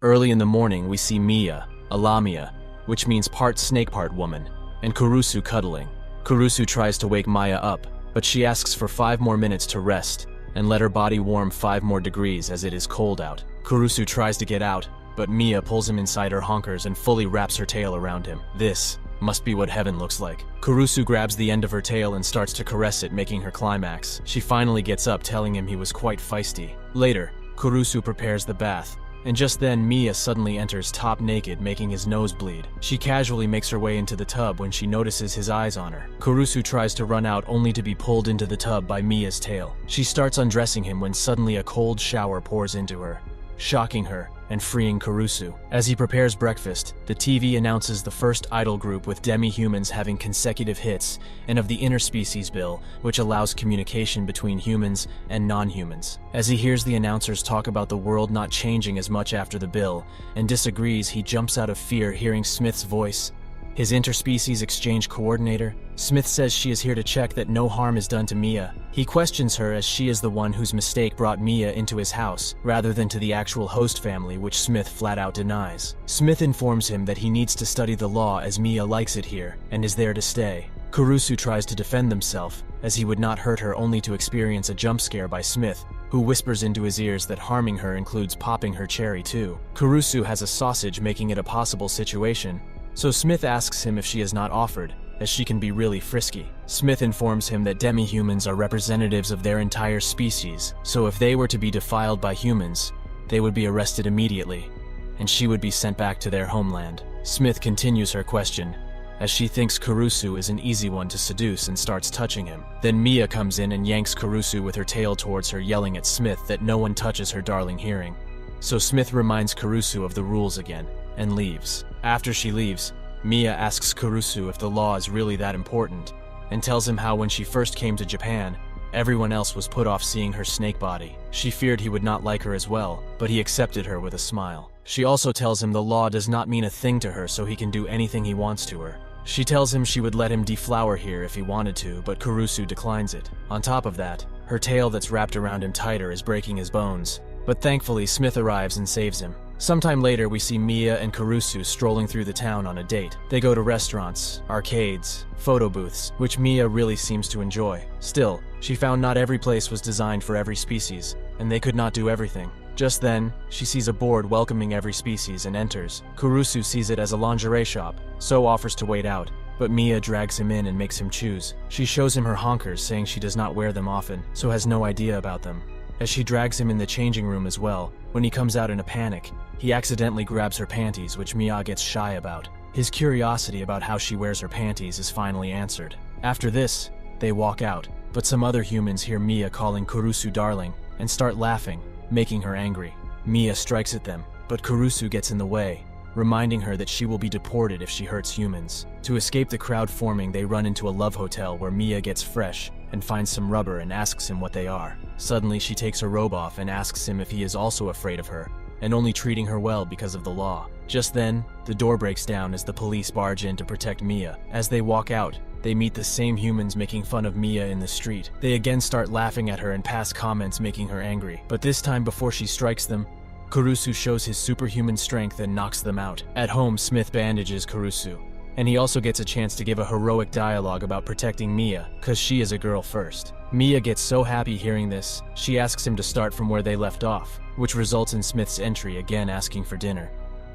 Early in the morning, we see Miia, a Lamia, which means part snake part woman, and Kurusu cuddling. Kurusu tries to wake Miia up, but she asks for 5 more minutes to rest and let her body warm 5 more degrees as it is cold out. Kurusu tries to get out, but Miia pulls him inside her honkers and fully wraps her tail around him. This must be what heaven looks like. Kurusu grabs the end of her tail and starts to caress it, making her climax. She finally gets up, telling him he was quite feisty. Later, Kurusu prepares the bath, and just then Miia suddenly enters top naked, making his nose bleed. She casually makes her way into the tub when she notices his eyes on her. Kurusu tries to run out only to be pulled into the tub by Mia's tail. She starts undressing him when suddenly a cold shower pours into her, shocking her and freeing Kurusu. As he prepares breakfast, the TV announces the first idol group with demi-humans having consecutive hits, and of the interspecies bill, which allows communication between humans and non-humans. As he hears the announcers talk about the world not changing as much after the bill, and disagrees, he jumps out of fear hearing Smith's voice. His interspecies exchange coordinator, Smith says she is here to check that no harm is done to Miia. He questions her as she is the one whose mistake brought Miia into his house, rather than to the actual host family, which Smith flat out denies. Smith informs him that he needs to study the law as Miia likes it here, and is there to stay. Kurusu tries to defend himself, as he would not hurt her only to experience a jump scare by Smith, who whispers into his ears that harming her includes popping her cherry too. Kurusu has a sausage, making it a possible situation, so Smith asks him if she has not offered, as she can be really frisky. Smith informs him that demi-humans are representatives of their entire species, so if they were to be defiled by humans, they would be arrested immediately, and she would be sent back to their homeland. Smith continues her question, as she thinks Kurusu is an easy one to seduce and starts touching him. Then Miia comes in and yanks Kurusu with her tail towards her, yelling at Smith that no one touches her darling hearing. So Smith reminds Kurusu of the rules again, and leaves. After she leaves, Miia asks Kurusu if the law is really that important, and tells him how when she first came to Japan, everyone else was put off seeing her snake body. She feared he would not like her as well, but he accepted her with a smile. She also tells him the law does not mean a thing to her, so he can do anything he wants to her. She tells him she would let him deflower here if he wanted to, but Kurusu declines it. On top of that, her tail that's wrapped around him tighter is breaking his bones, but thankfully Smith arrives and saves him. Sometime later, we see Miia and Kurusu strolling through the town on a date. They go to restaurants, arcades, photo booths, which Miia really seems to enjoy. Still, she found not every place was designed for every species, and they could not do everything. Just then, she sees a board welcoming every species and enters. Kurusu sees it as a lingerie shop, so offers to wait out, but Miia drags him in and makes him choose. She shows him her honkers, saying she does not wear them often, so has no idea about them. As she drags him in the changing room as well, when he comes out in a panic, he accidentally grabs her panties, which Miia gets shy about. His curiosity about how she wears her panties is finally answered. After this, they walk out, but some other humans hear Miia calling Kurusu darling and start laughing, making her angry. Miia strikes at them, but Kurusu gets in the way, reminding her that she will be deported if she hurts humans. To escape the crowd forming, they run into a love hotel where Miia gets fresh and finds some rubber and asks him what they are. Suddenly, she takes her robe off and asks him if he is also afraid of her, and only treating her well because of the law. Just then, the door breaks down as the police barge in to protect Miia. As they walk out, they meet the same humans making fun of Miia in the street. They again start laughing at her and pass comments making her angry. But this time, before she strikes them, Kurusu shows his superhuman strength and knocks them out. At home, Smith bandages Kurusu, and he also gets a chance to give a heroic dialogue about protecting Miia, cause she is a girl first. Miia gets so happy hearing this, she asks him to start from where they left off, which results in Smith's entry again asking for dinner.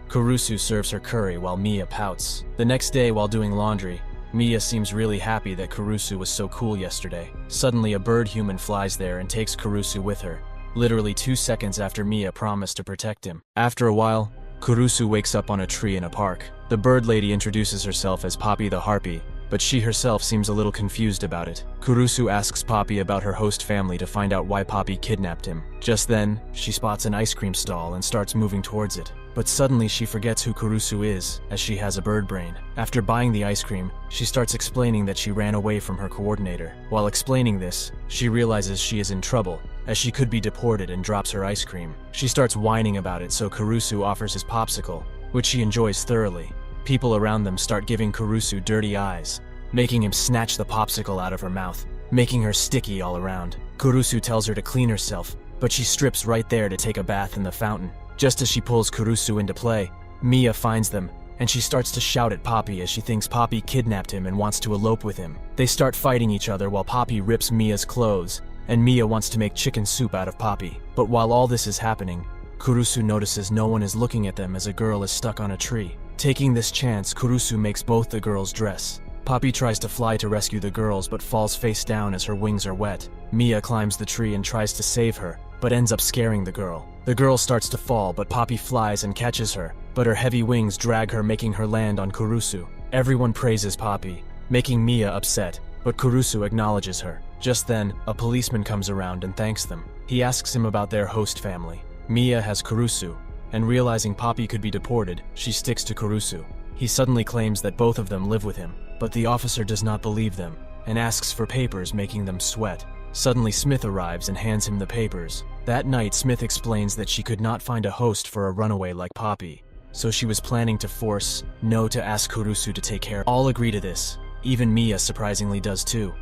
Kurusu serves her curry while Miia pouts. The next day, while doing laundry, Miia seems really happy that Kurusu was so cool yesterday. Suddenly, a bird human flies there and takes Kurusu with her, literally 2 seconds after Miia promised to protect him. After a while, Kurusu wakes up on a tree in a park. The bird lady introduces herself as Papi the harpy, but she herself seems a little confused about it. Kurusu asks Papi about her host family to find out why Papi kidnapped him. Just then, she spots an ice cream stall and starts moving towards it. But suddenly she forgets who Kurusu is, as she has a bird brain. After buying the ice cream, she starts explaining that she ran away from her coordinator. While explaining this, she realizes she is in trouble, as she could be deported, and drops her ice cream. She starts whining about it, so Kurusu offers his popsicle, which she enjoys thoroughly. People around them start giving Kurusu dirty eyes, making him snatch the popsicle out of her mouth, making her sticky all around. Kurusu tells her to clean herself, but she strips right there to take a bath in the fountain. Just as she pulls Kurusu into play, Miia finds them, and she starts to shout at Papi as she thinks Papi kidnapped him and wants to elope with him. They start fighting each other while Papi rips Mia's clothes, and Miia wants to make chicken soup out of Papi. But while all this is happening, Kurusu notices no one is looking at them as a girl is stuck on a tree. Taking this chance, Kurusu makes both the girls dress. Papi tries to fly to rescue the girls but falls face down as her wings are wet. Miia climbs the tree and tries to save her, but ends up scaring the girl. The girl starts to fall, but Papi flies and catches her, but her heavy wings drag her, making her land on Kurusu. Everyone praises Papi, making Miia upset, but Kurusu acknowledges her. Just then, a policeman comes around and thanks them. He asks him about their host family. Miia has Kurusu, and realizing Papi could be deported, she sticks to Kurusu. He suddenly claims that both of them live with him, but the officer does not believe them, and asks for papers, making them sweat. Suddenly Smith arrives and hands him the papers. That night, Smith explains that she could not find a host for a runaway like Papi, so she was planning to force No to ask Kurusu to take care. All agree to this. Even Miia surprisingly does too,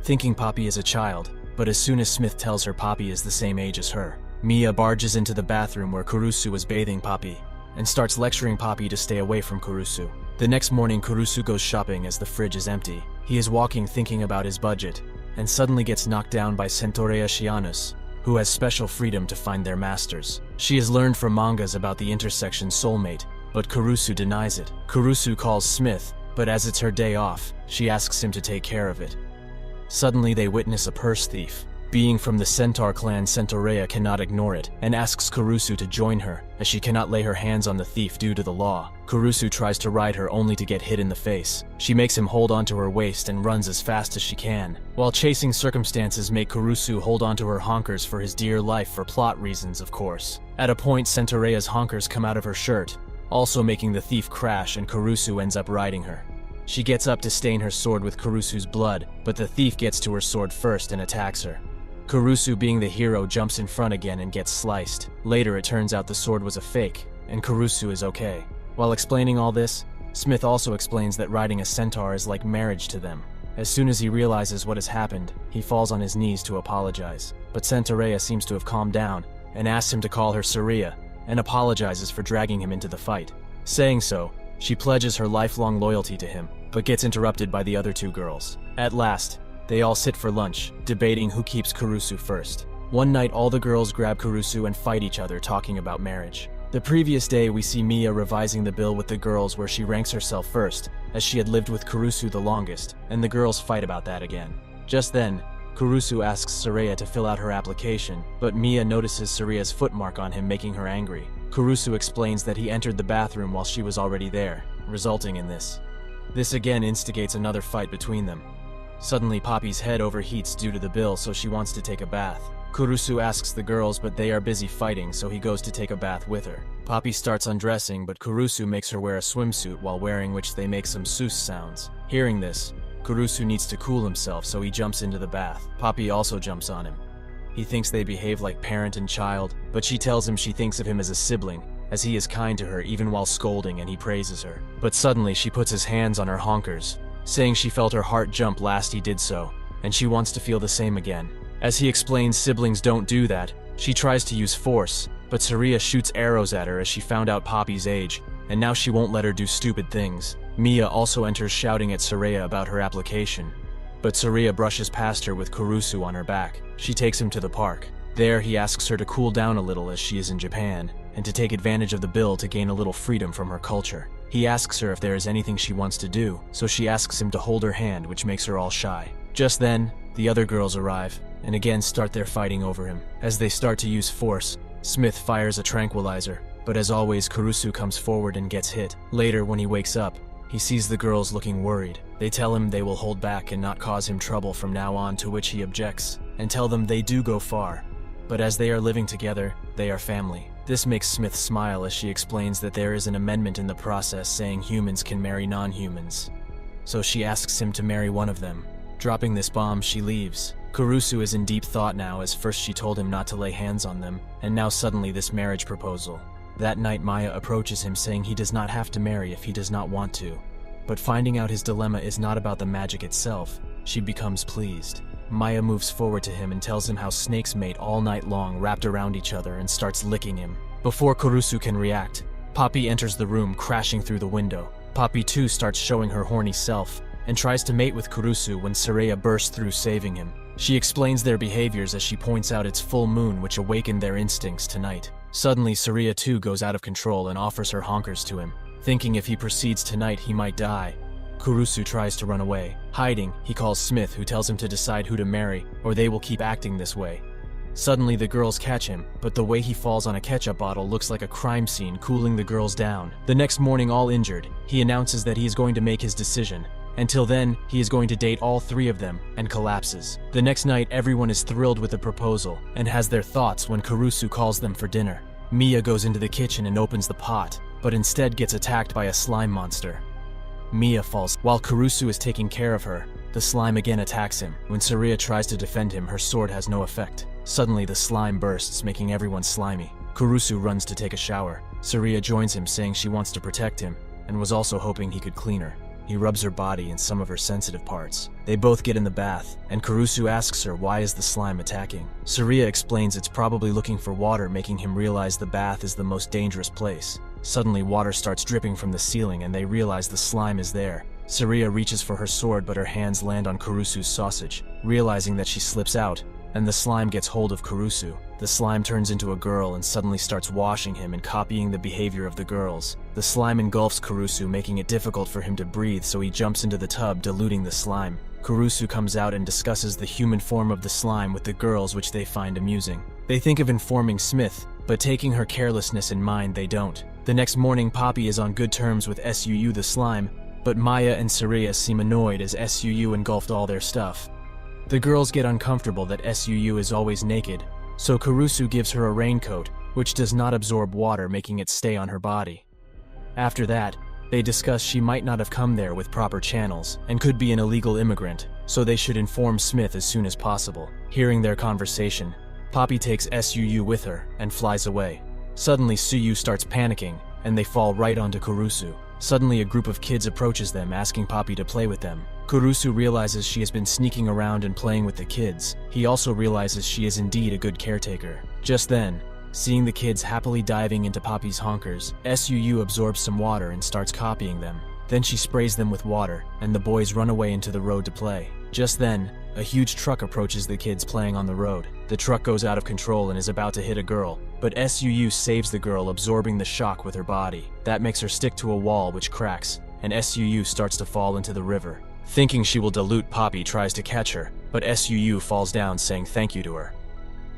thinking Papi is a child, but as soon as Smith tells her Papi is the same age as her, Miia barges into the bathroom where Kurusu is bathing Papi, and starts lecturing Papi to stay away from Kurusu. The next morning, Kurusu goes shopping as the fridge is empty. He is walking thinking about his budget, and suddenly gets knocked down by Centaurea Shianus, who has special freedom to find their masters. She has learned from mangas about the intersection soulmate, but Kurusu denies it. Kurusu calls Smith, but as it's her day off, she asks him to take care of it. Suddenly they witness a purse thief. Being from the centaur clan, Centaurea cannot ignore it, and asks Kurusu to join her, as she cannot lay her hands on the thief due to the law. Kurusu tries to ride her only to get hit in the face. She makes him hold onto her waist and runs as fast as she can. While chasing, circumstances make Kurusu hold onto her honkers for his dear life, for plot reasons, of course. At a point, Centaurea's honkers come out of her shirt, also making the thief crash, and Kurusu ends up riding her. She gets up to stain her sword with Kurusu's blood, but the thief gets to her sword first and attacks her. Kurusu, being the hero, jumps in front again and gets sliced. Later it turns out the sword was a fake, and Kurusu is okay. While explaining all this, Smith also explains that riding a centaur is like marriage to them. As soon as he realizes what has happened, he falls on his knees to apologize. But Centaurea seems to have calmed down, and asks him to call her Saria, and apologizes for dragging him into the fight. Saying so, she pledges her lifelong loyalty to him, but gets interrupted by the other two girls. At last, they all sit for lunch, debating who keeps Kurusu first. One night, all the girls grab Kurusu and fight each other, talking about marriage. The previous day, we see Miia revising the bill with the girls, where she ranks herself first, as she had lived with Kurusu the longest, and the girls fight about that again. Just then, Kurusu asks Saria to fill out her application, but Miia notices Saria's footmark on him, making her angry. Kurusu explains that he entered the bathroom while she was already there, resulting in this. This again instigates another fight between them. Suddenly, Papi's head overheats due to the bill, so she wants to take a bath. Kurusu asks the girls, but they are busy fighting, so he goes to take a bath with her. Papi starts undressing, but Kurusu makes her wear a swimsuit, while wearing which they make some sus sounds. Hearing this, Kurusu needs to cool himself, so he jumps into the bath. Papi also jumps on him. He thinks they behave like parent and child, but she tells him she thinks of him as a sibling, as he is kind to her even while scolding, and he praises her. But suddenly she puts his hands on her honkers, saying she felt her heart jump last he did so, and she wants to feel the same again. As he explains siblings don't do that, she tries to use force, but Saria shoots arrows at her as she found out Papi's age, and now she won't let her do stupid things. Miia also enters shouting at Saria about her application, but Saria brushes past her with Kurusu on her back. She takes him to the park. There he asks her to cool down a little as she is in Japan, and to take advantage of the bill to gain a little freedom from her culture. He asks her if there is anything she wants to do, so she asks him to hold her hand, which makes her all shy. Just then, the other girls arrive, and again start their fighting over him. As they start to use force, Smith fires a tranquilizer, but as always, Kurusu comes forward and gets hit. Later, when he wakes up, he sees the girls looking worried. They tell him they will hold back and not cause him trouble from now on, to which he objects, and tell them they do go far, but as they are living together, they are family. This makes Smith smile as she explains that there is an amendment in the process saying humans can marry non-humans. So she asks him to marry one of them. Dropping this bomb, she leaves. Kurusu is in deep thought now, as first she told him not to lay hands on them, and now suddenly this marriage proposal. That night, Miia approaches him saying he does not have to marry if he does not want to. But finding out his dilemma is not about the magic itself, she becomes pleased. Miia moves forward to him and tells him how snakes mate all night long, wrapped around each other, and starts licking him. Before Kurusu can react, Papi enters the room, crashing through the window. Papi too starts showing her horny self and tries to mate with Kurusu when Saraya bursts through, saving him. She explains their behaviors as she points out it's full moon, which awakened their instincts tonight. Suddenly, Saraya too goes out of control and offers her honkers to him, thinking if he proceeds tonight he might die. Kurusu tries to run away. Hiding, he calls Smith, who tells him to decide who to marry, or they will keep acting this way. Suddenly the girls catch him, but the way he falls on a ketchup bottle looks like a crime scene, cooling the girls down. The next morning, all injured, he announces that he is going to make his decision. Until then, he is going to date all three of them, and collapses. The next night, everyone is thrilled with the proposal, and has their thoughts when Kurusu calls them for dinner. Miia goes into the kitchen and opens the pot, but instead gets attacked by a slime monster. Miia falls. While Kurusu is taking care of her, the slime again attacks him. When Saraya tries to defend him, her sword has no effect. Suddenly, the slime bursts, making everyone slimy. Kurusu runs to take a shower. Saraya joins him, saying she wants to protect him, and was also hoping he could clean her. He rubs her body and some of her sensitive parts. They both get in the bath, and Kurusu asks her why is the slime attacking. Saraya explains it's probably looking for water, making him realize the bath is the most dangerous place. Suddenly, water starts dripping from the ceiling, and they realize the slime is there. Saraya reaches for her sword, but her hands land on Kurusu's sausage. Realizing that, she slips out, and the slime gets hold of Kurusu. The slime turns into a girl and suddenly starts washing him and copying the behavior of the girls. The slime engulfs Kurusu, making it difficult for him to breathe, so he jumps into the tub, diluting the slime. Kurusu comes out and discusses the human form of the slime with the girls, which they find amusing. They think of informing Smith, but taking her carelessness in mind, they don't. The next morning, Papi is on good terms with Suu the slime, but Miia and Saraya seem annoyed as Suu engulfed all their stuff. The girls get uncomfortable that Suu is always naked, so Kurusu gives her a raincoat, which does not absorb water, making it stay on her body. After that, they discuss she might not have come there with proper channels and could be an illegal immigrant, so they should inform Smith as soon as possible. Hearing their conversation, Papi takes Suu with her and flies away. Suddenly, Suu starts panicking, and they fall right onto Kurusu. Suddenly, a group of kids approaches them, asking Papi to play with them. Kurusu realizes she has been sneaking around and playing with the kids. He also realizes she is indeed a good caretaker. Just then, seeing the kids happily diving into Papi's honkers, Suu absorbs some water and starts copying them. Then she sprays them with water, and the boys run away into the road to play. Just then, a huge truck approaches the kids playing on the road. The truck goes out of control and is about to hit a girl, but Suu saves the girl, absorbing the shock with her body. That makes her stick to a wall, which cracks, and Suu starts to fall into the river. Thinking she will dilute, Papi tries to catch her, but Suu falls down, saying thank you to her.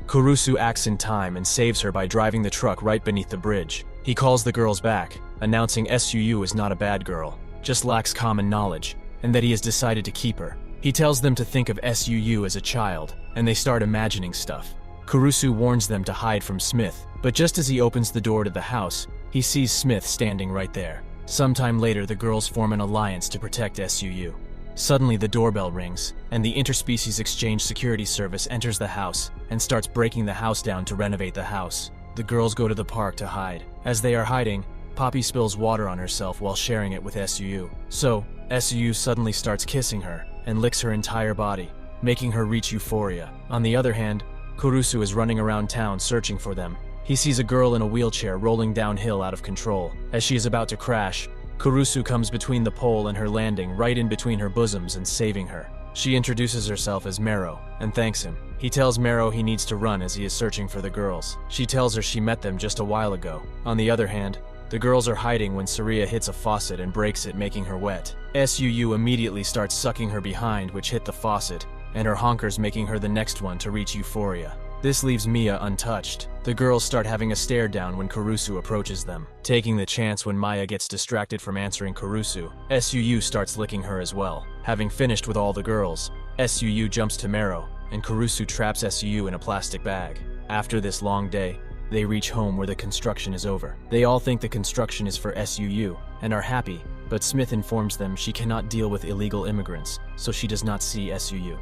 Kurusu acts in time and saves her by driving the truck right beneath the bridge. He calls the girls back, announcing Suu is not a bad girl, just lacks common knowledge, and that he has decided to keep her. He tells them to think of Suu as a child, and they start imagining stuff. Kurusu warns them to hide from Smith, but just as he opens the door to the house, he sees Smith standing right there. Sometime later, the girls form an alliance to protect Suu. Suddenly, the doorbell rings, and the Interspecies Exchange Security Service enters the house and starts breaking the house down to renovate the house. The girls go to the park to hide. As they are hiding, Papi spills water on herself while sharing it with Suu. So, Suu suddenly starts kissing her and licks her entire body, making her reach euphoria. On the other hand, Kurusu is running around town searching for them. He sees a girl in a wheelchair rolling downhill out of control. As she is about to crash, Kurusu comes between the pole and her, landing right in between her bosoms and saving her. She introduces herself as Mero and thanks him. He tells Mero he needs to run as he is searching for the girls. She tells her she met them just a while ago. On the other hand, the girls are hiding when Saraya hits a faucet and breaks it, making her wet. Suu immediately starts sucking her behind, which hit the faucet, and her honkers, making her the next one to reach euphoria. This leaves Miia untouched. The girls start having a stare down when Kurusu approaches them. Taking the chance when Miia gets distracted from answering Kurusu, Suu starts licking her as well. Having finished with all the girls, Suu jumps to Mero, and Kurusu traps Suu in a plastic bag. After this long day, they reach home where the construction is over. They all think the construction is for Suu and are happy, but Smith informs them she cannot deal with illegal immigrants, so she does not see Suu.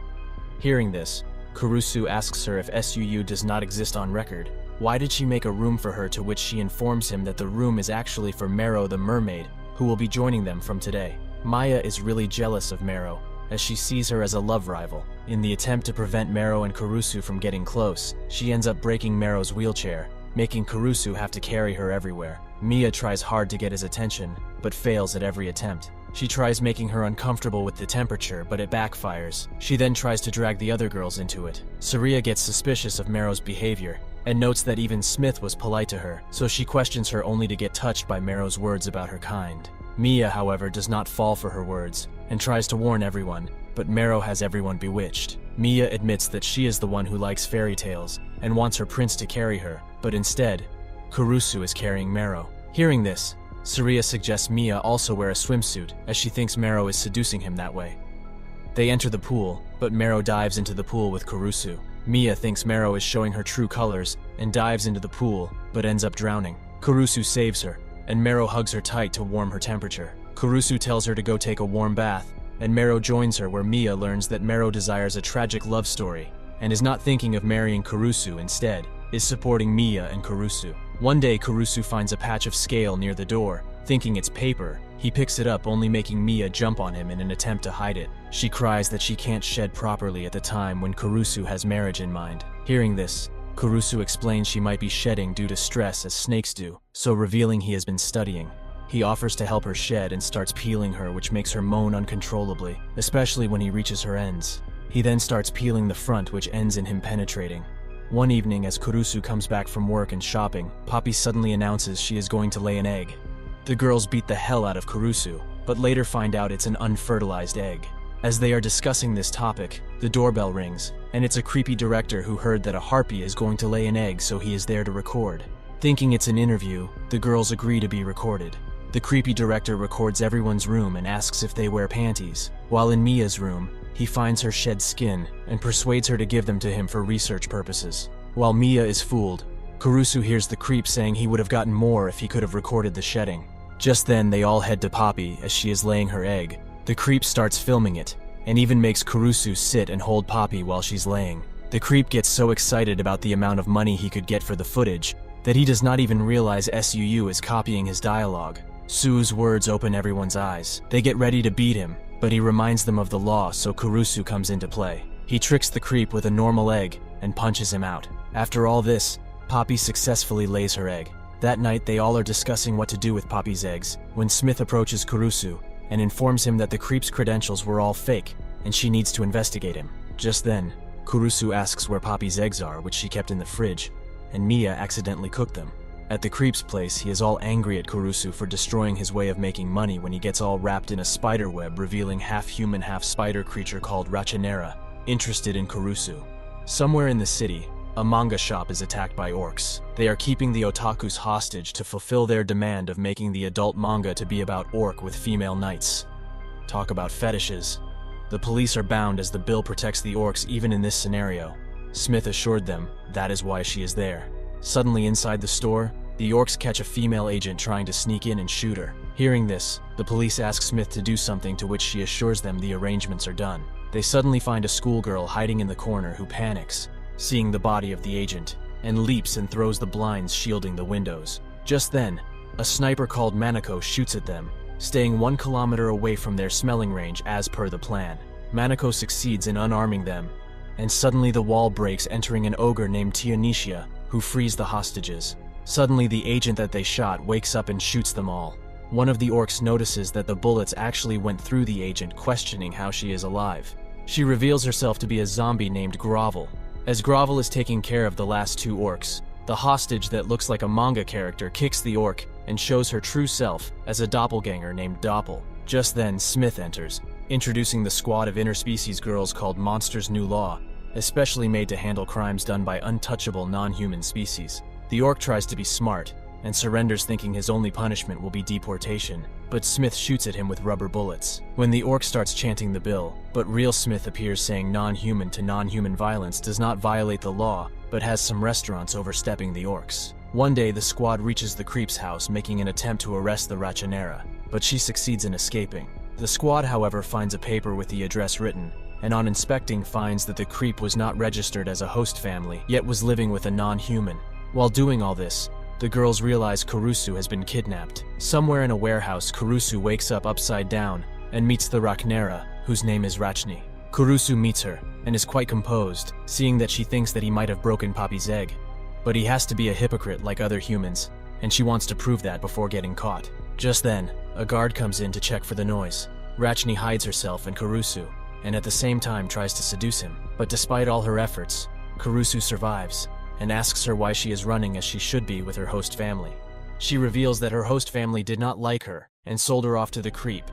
Hearing this, Kurusu asks her if Suu does not exist on record. Why did she make a room for her, to which she informs him that the room is actually for Mero the mermaid, who will be joining them from today. Miia is really jealous of Mero, as she sees her as a love rival. In the attempt to prevent Mero and Kurusu from getting close, she ends up breaking Mero's wheelchair, making Kurusu have to carry her everywhere. Miia tries hard to get his attention, but fails at every attempt. She tries making her uncomfortable with the temperature, but it backfires. She then tries to drag the other girls into it. Saria gets suspicious of Mero's behavior, and notes that even Smith was polite to her, so she questions her only to get touched by Mero's words about her kind. Miia, however, does not fall for her words, and tries to warn everyone, but Mero has everyone bewitched. Miia admits that she is the one who likes fairy tales, and wants her prince to carry her, but instead, Kurusu is carrying Mero. Hearing this, Saria suggests Miia also wear a swimsuit, as she thinks Mero is seducing him that way. They enter the pool, but Mero dives into the pool with Kurusu. Miia thinks Mero is showing her true colors, and dives into the pool, but ends up drowning. Kurusu saves her, and Mero hugs her tight to warm her temperature. Kurusu tells her to go take a warm bath, and Mero joins her, where Miia learns that Mero desires a tragic love story, and is not thinking of marrying Kurusu, instead, is supporting Miia and Kurusu. One day, Kurusu finds a patch of scale near the door. Thinking it's paper, he picks it up, only making Miia jump on him in an attempt to hide it. She cries that she can't shed properly at the time when Kurusu has marriage in mind. Hearing this, Kurusu explains she might be shedding due to stress as snakes do, so revealing he has been studying. He offers to help her shed and starts peeling her, which makes her moan uncontrollably, especially when he reaches her ends. He then starts peeling the front, which ends in him penetrating. One evening, as Kurusu comes back from work and shopping, Papi suddenly announces she is going to lay an egg. The girls beat the hell out of Kurusu, but later find out it's an unfertilized egg. As they are discussing this topic, the doorbell rings, and it's a creepy director who heard that a harpy is going to lay an egg, so he is there to record. Thinking it's an interview, the girls agree to be recorded. The creepy director records everyone's room and asks if they wear panties. While in Mia's room, he finds her shed skin and persuades her to give them to him for research purposes. While Miia is fooled, Kurusu hears the creep saying he would have gotten more if he could have recorded the shedding. Just then, they all head to Papi as she is laying her egg. The creep starts filming it, and even makes Kurusu sit and hold Papi while she's laying. The creep gets so excited about the amount of money he could get for the footage that he does not even realize SUU is copying his dialogue. Suu's words open everyone's eyes. They get ready to beat him, but he reminds them of the law, so Kurusu comes into play. He tricks the creep with a normal egg and punches him out. After all this, Papi successfully lays her egg. That night, they all are discussing what to do with Papi's eggs, when Smith approaches Kurusu and informs him that the creep's credentials were all fake, and she needs to investigate him. Just then, Kurusu asks where Papi's eggs are, which she kept in the fridge, and Miia accidentally cooked them. At the creep's place, he is all angry at Kurusu for destroying his way of making money when he gets all wrapped in a spider web, revealing half-human, half-spider creature called Rachanera, interested in Kurusu. Somewhere in the city, a manga shop is attacked by orcs. They are keeping the otakus hostage to fulfill their demand of making the adult manga to be about orc with female knights. Talk about fetishes. The police are bound as the bill protects the orcs even in this scenario. Smith assured them that is why she is there. Suddenly inside the store, the orcs catch a female agent trying to sneak in and shoot her. Hearing this, the police ask Smith to do something, to which she assures them the arrangements are done. They suddenly find a schoolgirl hiding in the corner who panics, seeing the body of the agent, and leaps and throws the blinds shielding the windows. Just then, a sniper called Manako shoots at them, staying 1 kilometer away from their smelling range as per the plan. Manako succeeds in unarming them, and suddenly the wall breaks, entering an ogre named Tionisia, who frees the hostages. Suddenly, the agent that they shot wakes up and shoots them all. One of the orcs notices that the bullets actually went through the agent, questioning how she is alive. She reveals herself to be a zombie named Grovel. As Grovel is taking care of the last 2 orcs, the hostage that looks like a manga character kicks the orc and shows her true self as a doppelganger named Doppel. Just then, Smith enters, introducing the squad of interspecies girls called Monsters' New Law, especially made to handle crimes done by untouchable non-human species. The orc tries to be smart and surrenders, thinking his only punishment will be deportation, but Smith shoots at him with rubber bullets. When the orc starts chanting the bill, but real Smith appears saying non-human to non-human violence does not violate the law, but has some restaurants overstepping the orcs. One day, the squad reaches the creep's house, making an attempt to arrest the Rachanera, but she succeeds in escaping. The squad, however, finds a paper with the address written, and on inspecting finds that the creep was not registered as a host family, yet was living with a non-human. While doing all this, the girls realize Kurusu has been kidnapped. Somewhere in a warehouse, Kurusu wakes up upside down and meets the Rachanera, whose name is Rachni. Kurusu meets her and is quite composed, seeing that she thinks that he might have broken Papi's egg. but he has to be a hypocrite like other humans, and she wants to prove that before getting caught. Just then, a guard comes in to check for the noise. Rachni hides herself in Kurusu, and at the same time tries to seduce him. But despite all her efforts, Kurusu survives, and asks her why she is running as she should be with her host family. She reveals that her host family did not like her, and sold her off to the creep.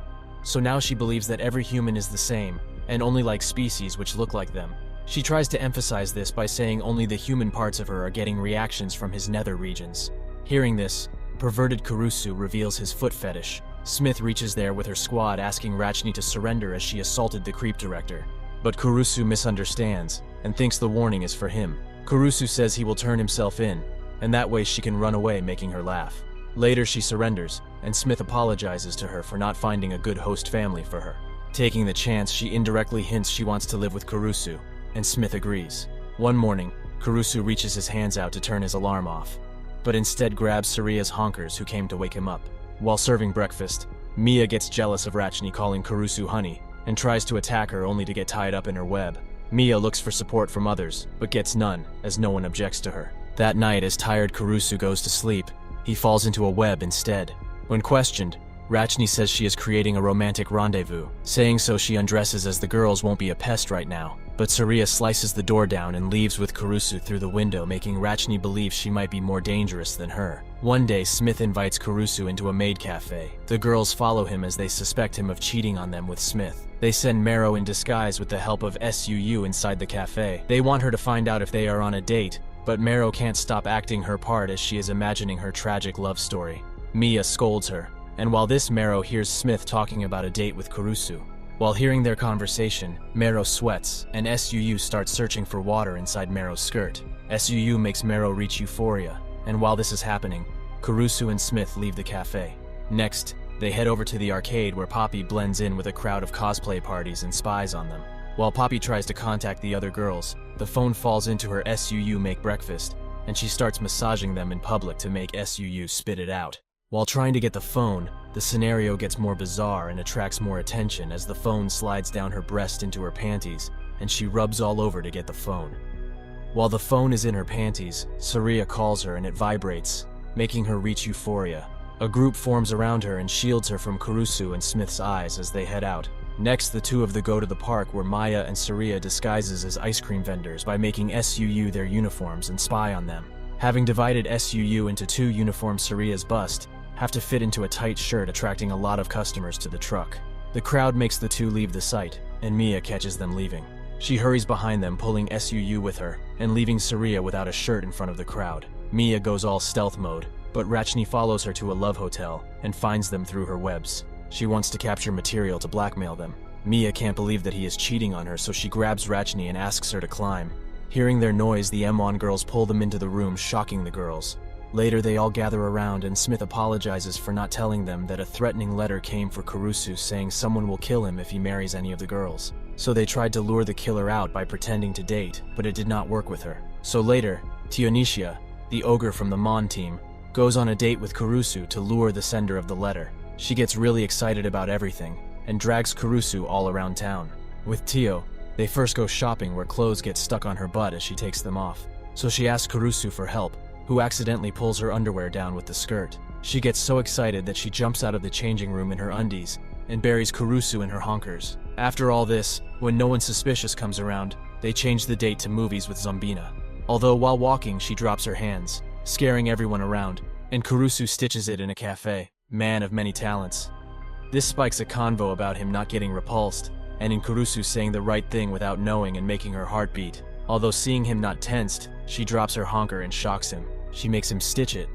So now she believes that every human is the same, and only likes species which look like them. She tries to emphasize this by saying only the human parts of her are getting reactions from his nether regions. Hearing this, perverted Kurusu reveals his foot fetish. Smith reaches there with her squad asking Rachni to surrender as she assaulted the creep director. But Kurusu misunderstands, and thinks the warning is for him. Kurusu says he will turn himself in, and that way she can run away, making her laugh. Later she surrenders, and Smith apologizes to her for not finding a good host family for her. Taking the chance, she indirectly hints she wants to live with Kurusu, and Smith agrees. One morning, Kurusu reaches his hands out to turn his alarm off, but instead grabs Saria's honkers who came to wake him up. While serving breakfast, Miia gets jealous of Rachni calling Kurusu honey, and tries to attack her only to get tied up in her web. Miia looks for support from others, but gets none, as no one objects to her. That night, as tired Kurusu goes to sleep, he falls into a web instead. When questioned, Rachni says she is creating a romantic rendezvous. Saying so, she undresses as the girls won't be a pest right now. But Saria slices the door down and leaves with Kurusu through the window, making Rachni believe she might be more dangerous than her. One day, Smith invites Kurusu into a maid cafe. The girls follow him as they suspect him of cheating on them with Smith. They send Mero in disguise with the help of SUU inside the cafe. They want her to find out if they are on a date, but Mero can't stop acting her part as she is imagining her tragic love story. Miia scolds her, and while this, Mero hears Smith talking about a date with Kurusu. While hearing their conversation, Mero sweats, and SUU starts searching for water inside Mero's skirt. SUU makes Mero reach euphoria, and while this is happening, Kurusu and Smith leave the cafe. Next, they head over to the arcade where Papi blends in with a crowd of cosplay parties and spies on them. While Papi tries to contact the other girls, the phone falls into her SUU make breakfast, and she starts massaging them in public to make SUU spit it out. While trying to get the phone, the scenario gets more bizarre and attracts more attention as the phone slides down her breast into her panties, and she rubs all over to get the phone. While the phone is in her panties, Saria calls her and it vibrates, making her reach euphoria. A group forms around her and shields her from Kurusu and Smith's eyes as they head out. Next, the two of them go to the park where Miia and Saria disguises as ice cream vendors by making SUU their uniforms and spy on them. Having divided SUU into two uniforms, Saria's bust have to fit into a tight shirt, attracting a lot of customers to the truck. The crowd makes the two leave the site, and Miia catches them leaving. She hurries behind them, pulling SUU with her, and leaving Saria without a shirt in front of the crowd. Miia goes all stealth mode, but Rachni follows her to a love hotel and finds them through her webs. She wants to capture material to blackmail them. Miia can't believe that he is cheating on her, so she grabs Rachni and asks her to climb. Hearing their noise, the M1 girls pull them into the room, shocking the girls. Later, they all gather around, and Smith apologizes for not telling them that a threatening letter came for Kurusu saying someone will kill him if he marries any of the girls. So they tried to lure the killer out by pretending to date, but it did not work with her. So later, Tionisia, the ogre from the Mon team, goes on a date with Kurusu to lure the sender of the letter. She gets really excited about everything, and drags Kurusu all around town. With Tio, they first go shopping where clothes get stuck on her butt as she takes them off. So she asks Kurusu for help, who accidentally pulls her underwear down with the skirt. She gets so excited that she jumps out of the changing room in her undies and buries Kurusu in her honkers. After all this, when no one suspicious comes around, they change the date to movies with Zombina. Although while walking, she drops her hands, scaring everyone around, and Kurusu stitches it in a cafe. Man of many talents. This spikes a convo about him not getting repulsed, and in Kurusu saying the right thing without knowing and making her heart beat. Although seeing him not tensed, she drops her honker and shocks him. She makes him stitch it,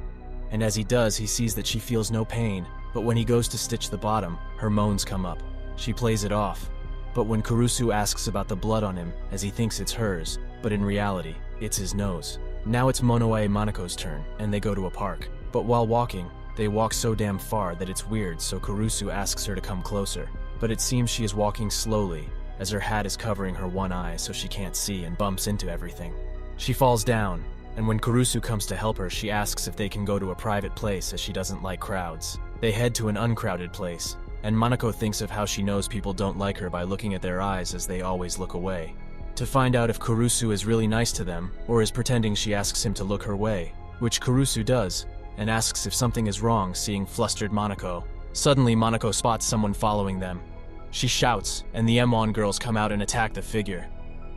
and as he does, he sees that she feels no pain, but when he goes to stitch the bottom, her moans come up. She plays it off, but when Kurusu asks about the blood on him, as he thinks it's hers, but in reality, it's his nose. Now it's Monoe Monaco's turn, and they go to a park. But while walking, they walk so damn far that it's weird, so Kurusu asks her to come closer. But it seems she is walking slowly, as her hat is covering her one eye so she can't see and bumps into everything. She falls down, and when Kurusu comes to help her, she asks if they can go to a private place as she doesn't like crowds. They head to an uncrowded place, and Monaco thinks of how she knows people don't like her by looking at their eyes as they always look away. to find out if Kurusu is really nice to them or is pretending. She asks him to look her way, which Kurusu does, and asks if something is wrong, seeing flustered Monoko. Suddenly, Monoko spots someone following them. She shouts, and the M1 girls come out and attack the figure.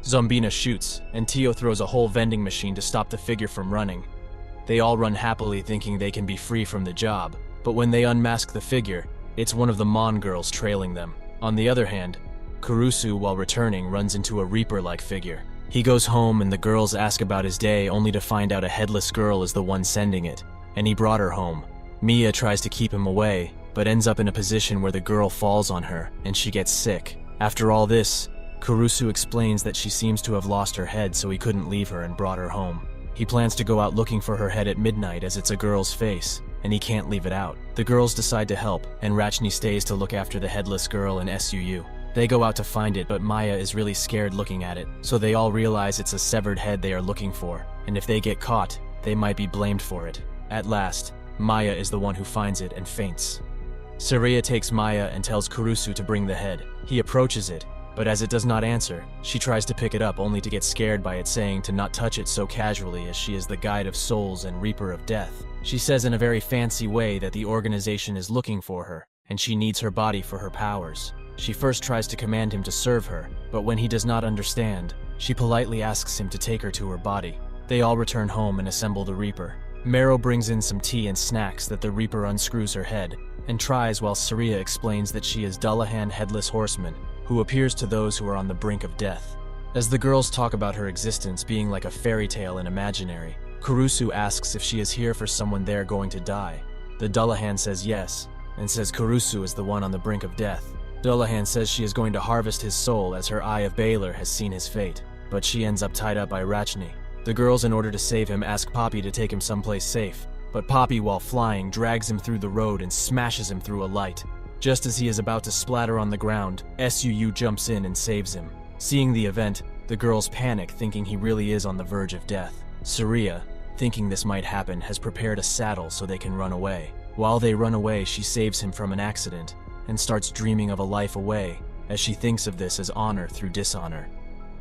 Zombina shoots, and Tio throws a whole vending machine to stop the figure from running. They all run happily, thinking they can be free from the job, but when they unmask the figure, it's one of the Mon girls trailing them. On the other hand, Kurusu, while returning, runs into a Reaper-like figure. He goes home and the girls ask about his day, only to find out a headless girl is the one sending it, and he brought her home. Miia tries to keep him away, but ends up in a position where the girl falls on her, and she gets sick. After all this, Kurusu explains that she seems to have lost her head, so he couldn't leave her and brought her home. He plans to go out looking for her head at midnight, as it's a girl's face, and he can't leave it out. The girls decide to help, and Rachni stays to look after the headless girl in SUU. They go out to find it, but Miia is really scared looking at it, so they all realize it's a severed head they are looking for, and if they get caught, they might be blamed for it. At last, Miia is the one who finds it and faints. Saria takes Miia and tells Kurusu to bring the head. He approaches it, but as it does not answer, she tries to pick it up, only to get scared by it, saying to not touch it so casually, as she is the guide of souls and reaper of death. She says in a very fancy way that the organization is looking for her, and she needs her body for her powers. She first tries to command him to serve her, but when he does not understand, she politely asks him to take her to her body. They all return home and assemble the Reaper. Mero brings in some tea and snacks that the Reaper unscrews her head, and tries, while Saria explains that she is Dullahan Headless Horseman, who appears to those who are on the brink of death. As the girls talk about her existence being like a fairy tale and imaginary, Kurusu asks if she is here for someone there going to die. The Dullahan says yes, and says Kurusu is the one on the brink of death. Dullahan says she is going to harvest his soul, as her Eye of Baylor has seen his fate, but she ends up tied up by Rachni. The girls, in order to save him, ask Papi to take him someplace safe, but Papi, while flying, drags him through the road and smashes him through a light. Just as he is about to splatter on the ground, SUU jumps in and saves him. Seeing the event, the girls panic, thinking he really is on the verge of death. Saria, thinking this might happen, has prepared a saddle so they can run away. While they run away, she saves him from an accident, and starts dreaming of a life away, as she thinks of this as honor through dishonor,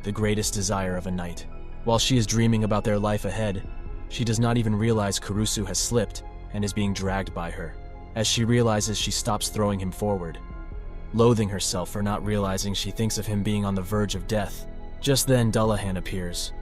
the greatest desire of a knight. While she is dreaming about their life ahead, she does not even realize Kurusu has slipped and is being dragged by her. As she realizes, she stops throwing him forward. Loathing herself for not realizing, she thinks of him being on the verge of death. Just then, Dullahan appears.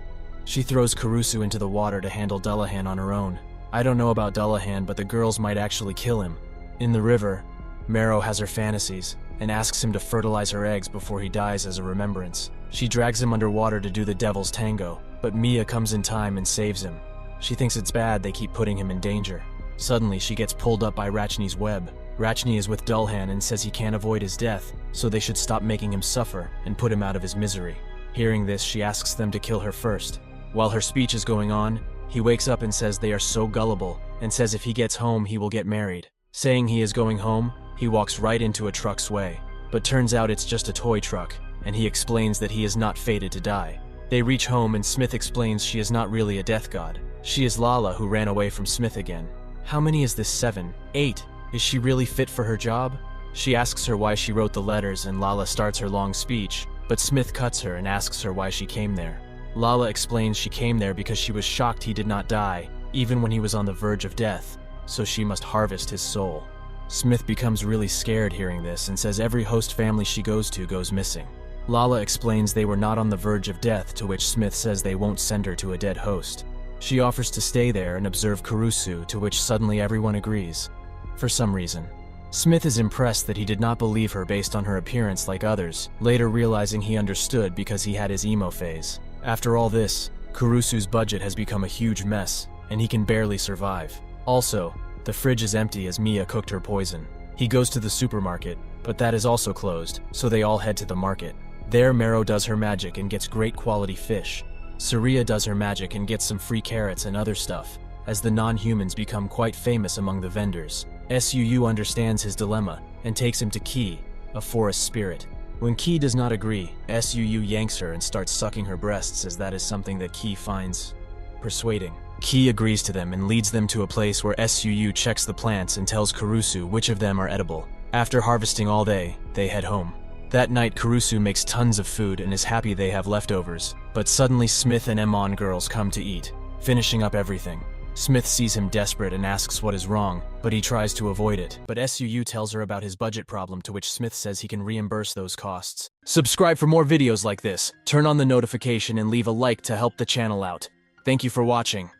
She throws Kurusu into the water to handle Dullahan on her own. I don't know about Dullahan, but the girls might actually kill him. In the river, Mero has her fantasies and asks him to fertilize her eggs before he dies as a remembrance. She drags him underwater to do the devil's tango, but Miia comes in time and saves him. She thinks it's bad they keep putting him in danger. Suddenly, she gets pulled up by Rachni's web. Rachni is with Dullahan and says he can't avoid his death, so they should stop making him suffer and put him out of his misery. Hearing this, she asks them to kill her first. While her speech is going on, he wakes up and says they are so gullible, and says if he gets home, he will get married. Saying he is going home, he walks right into a truck's way, but turns out it's just a toy truck, and he explains that he is not fated to die. They reach home and Smith explains she is not really a death god. She is Lala, who ran away from Smith again. How many is this? 7? 8? Is she really fit for her job? She asks her why she wrote the letters, and Lala starts her long speech, but Smith cuts her and asks her why she came there. Lala explains she came there because she was shocked he did not die, even when he was on the verge of death, so she must harvest his soul. Smith becomes really scared hearing this and says every host family she goes to goes missing. Lala explains they were not on the verge of death, to which Smith says they won't send her to a dead host. She offers to stay there and observe Kurusu, to which suddenly everyone agrees. For some reason. Smith is impressed that he did not believe her based on her appearance like others, later realizing he understood because he had his emo phase. After all this, Kurusu's budget has become a huge mess, and he can barely survive. Also, the fridge is empty as Miia cooked her poison. He goes to the supermarket, but that is also closed, so they all head to the market. There, Mero does her magic and gets great quality fish. Saria does her magic and gets some free carrots and other stuff, as the non-humans become quite famous among the vendors. SUU understands his dilemma and takes him to Ki, a forest spirit. When Ki does not agree, SUU yanks her and starts sucking her breasts, as that is something that Ki finds persuading. Ki agrees to them and leads them to a place where SUU checks the plants and tells Kurusu which of them are edible. After harvesting all day, they head home. That night, Kurusu makes tons of food and is happy they have leftovers, but suddenly Smith and Emon girls come to eat, finishing up everything. Smith sees him desperate and asks what is wrong, but he tries to avoid it. But SUU tells her about his budget problem, to which Smith says he can reimburse those costs. Subscribe for more videos like this, turn on the notification and leave a like to help the channel out. Thank you for watching.